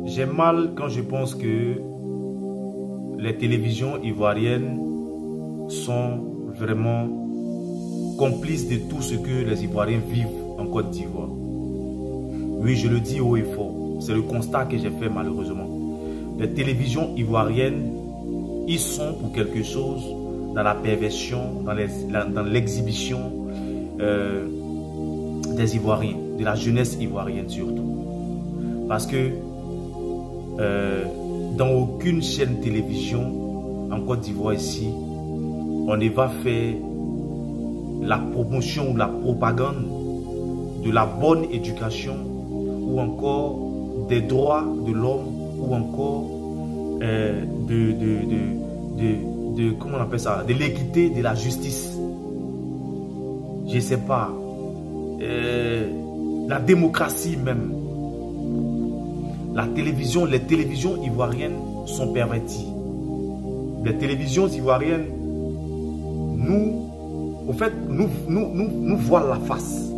J'ai mal quand je pense que les télévisions ivoiriennes sont vraiment complices de tout ce que les Ivoiriens vivent en Côte d'Ivoire. Oui, je le dis haut et fort. C'est le constat que j'ai fait malheureusement. Les télévisions ivoiriennes, ils sont pour quelque chose dans la perversion, dans l'exhibition des Ivoiriens, de la jeunesse ivoirienne surtout. Parce que dans aucune chaîne télévision en Côte d'Ivoire ici, on ne va faire la promotion ou la propagande de la bonne éducation ou encore des droits de l'homme ou encore comment on appelle ça, de l'équité, de la justice. Je ne sais pas. La démocratie même. Les télévisions ivoiriennes sont perverties. Les télévisions ivoiriennes nous voilent la face.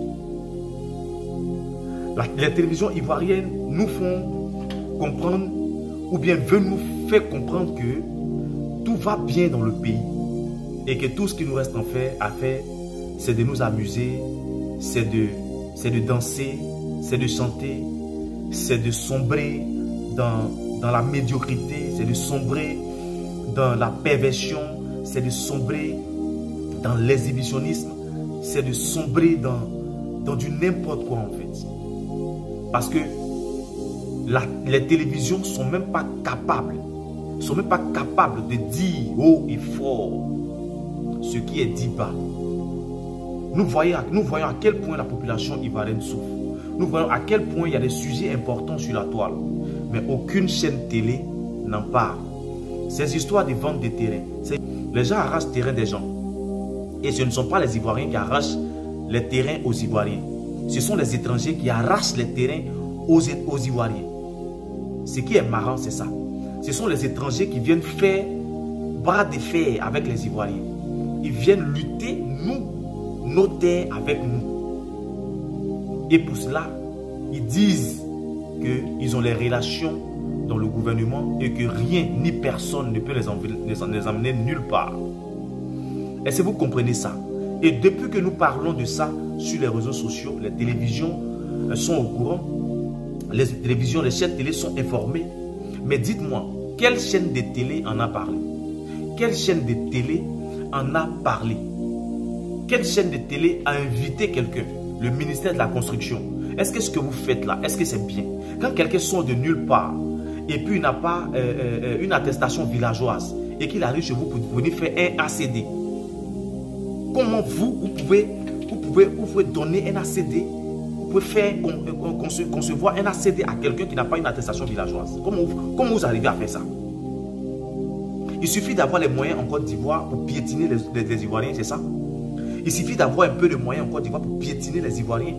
Les télévisions ivoiriennes nous font comprendre ou bien veulent nous faire comprendre que tout va bien dans le pays et que tout ce qui nous reste à faire, c'est de nous amuser, c'est de danser, c'est de chanter, c'est de sombrer dans la médiocrité, c'est de sombrer dans la perversion, c'est de sombrer dans l'exhibitionnisme, c'est de sombrer dans du n'importe quoi en fait. Parce que les télévisions ne sont même pas capables de dire haut et fort ce qui est dit bas. Nous voyons à quel point la population ivoirienne souffre. Nous voyons à quel point il y a des sujets importants sur la toile. Mais aucune chaîne télé n'en parle. Ces histoires de vente de terrain, les gens arrachent le terrain des gens. Et ce ne sont pas les Ivoiriens qui arrachent les terrains aux Ivoiriens. Ce sont les étrangers qui arrachent les terrains aux Ivoiriens. Ce qui est marrant, c'est ça. Ce sont les étrangers qui viennent faire bras de fer avec les Ivoiriens. Ils viennent lutter, nos terres avec nous. Et pour cela, ils disent qu'ils ont les relations dans le gouvernement et que rien ni personne ne peut les emmener nulle part. Est-ce que vous comprenez ça? Et depuis que nous parlons de ça sur les réseaux sociaux, les télévisions sont au courant. Les télévisions, les chaînes télé sont informées. Mais dites-moi, quelle chaîne de télé en a parlé? Quelle chaîne de télé en a parlé? Quelle chaîne de télé a invité quelqu'un? Le ministère de la Construction. Est-ce que ce que vous faites là, est-ce que c'est bien? Quand quelqu'un sort de nulle part et puis il n'a pas une attestation villageoise et qu'il arrive chez vous pour venir faire un ACD, comment vous pouvez donner un ACD? Vous pouvez faire concevoir un ACD à quelqu'un qui n'a pas une attestation villageoise. Comment vous arrivez à faire ça? Il suffit d'avoir les moyens en Côte d'Ivoire pour piétiner les Ivoiriens, c'est ça? Il suffit d'avoir un peu de moyens en Côte d'Ivoire pour piétiner les Ivoiriens.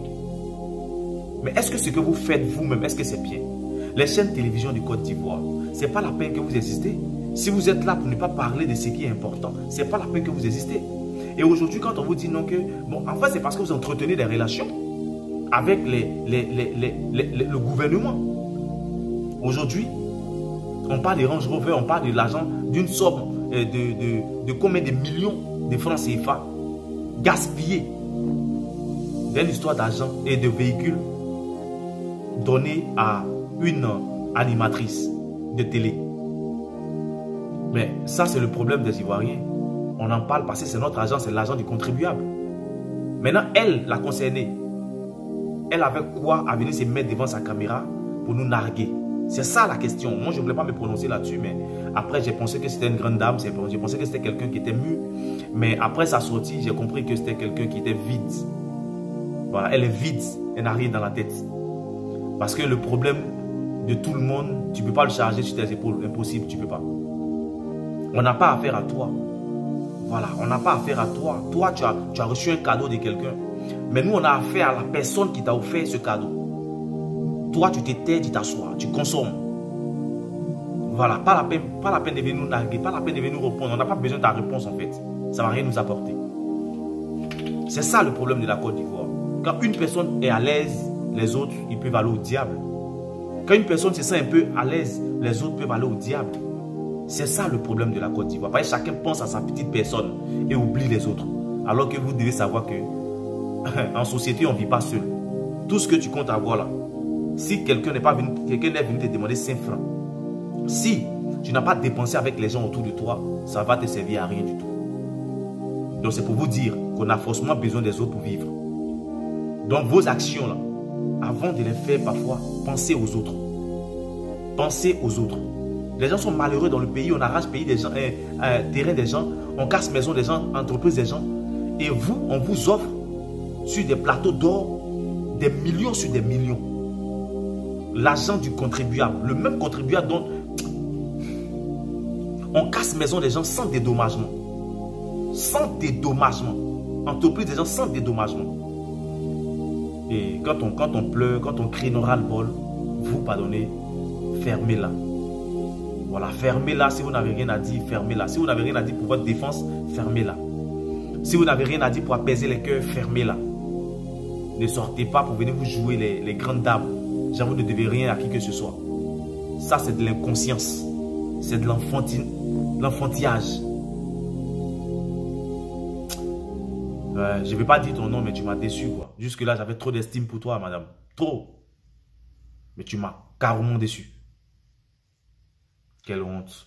Mais est-ce que ce que vous faites vous-même, est-ce que c'est bien? Les chaînes télévision du Côte d'Ivoire, ce n'est pas la peine que vous existez. Si vous êtes là pour ne pas parler de ce qui est important, ce n'est pas la peine que vous existez. Et aujourd'hui, quand on vous dit non que... Bon, en fait, c'est parce que vous entretenez des relations avec le gouvernement. Aujourd'hui, on parle des Range Rover, on parle de l'argent d'une somme de combien de millions de francs CFA gaspillés dans l'histoire d'argent et de véhicules donnés à une animatrice de télé. Mais ça, c'est le problème des Ivoiriens. On en parle parce que c'est notre argent, c'est l'argent du contribuable. Maintenant, elle, la concernée, elle avait quoi à venir se mettre devant sa caméra pour nous narguer? C'est ça la question. Moi, je ne voulais pas me prononcer là-dessus, mais après, j'ai pensé que c'était une grande dame. J'ai pensé que c'était quelqu'un qui était mu. Mais après sa sortie, j'ai compris que c'était quelqu'un qui était vide. Voilà, elle est vide. Elle n'a rien dans la tête. Parce que le problème de tout le monde, tu ne peux pas le charger sur tes épaules. Impossible, tu ne peux pas. On n'a pas affaire à toi. Voilà, on n'a pas affaire à toi. Toi, tu as reçu un cadeau de quelqu'un. Mais nous, on a affaire à la personne qui t'a offert ce cadeau. Toi, tu t'étais, tu t'assois, tu consommes. Voilà, pas la peine de venir nous narguer, pas la peine de venir nous répondre. On n'a pas besoin de ta réponse en fait. Ça ne va rien nous apporter. C'est ça le problème de la Côte d'Ivoire. Quand une personne est à l'aise, les autres, ils peuvent aller au diable. Quand une personne se sent un peu à l'aise, les autres peuvent aller au diable. C'est ça le problème de la Côte d'Ivoire. Parce que chacun pense à sa petite personne et oublie les autres. Alors que vous devez savoir que en société, on ne vit pas seul. Tout ce que tu comptes avoir là, si quelqu'un n'est venu te demander 5 francs, si tu n'as pas dépensé avec les gens autour de toi, ça va te servir à rien du tout. Donc c'est pour vous dire qu'on a forcément besoin des autres pour vivre. Donc vos actions là, avant de les faire parfois, pensez aux autres. Pensez aux autres. Les gens sont malheureux dans le pays, on arrache pays des gens, terrain des gens, on casse maison des gens, entreprise des gens. Et vous, on vous offre sur des plateaux d'or des millions sur des millions. L'argent du contribuable, le même contribuable dont on casse maison des gens sans dédommagement. Sans dédommagement. Entreprise des gens sans dédommagement. Et quand on pleure, quand on crie nos ras-le-bol, vous pardonnez, fermez-la. Voilà, fermez-la. Si vous n'avez rien à dire, fermez-la. Si vous n'avez rien à dire pour votre défense, fermez-la. Si vous n'avez rien à dire pour apaiser les cœurs, fermez-la. Ne sortez pas pour venir vous jouer les grandes dames. Genre, vous ne devez rien à qui que ce soit. Ça, c'est de l'inconscience. C'est de l'enfantillage. Je ne vais pas dire ton nom, mais tu m'as déçu, quoi. Jusque-là, j'avais trop d'estime pour toi, madame. Trop. Mais tu m'as carrément déçu. Quelle honte.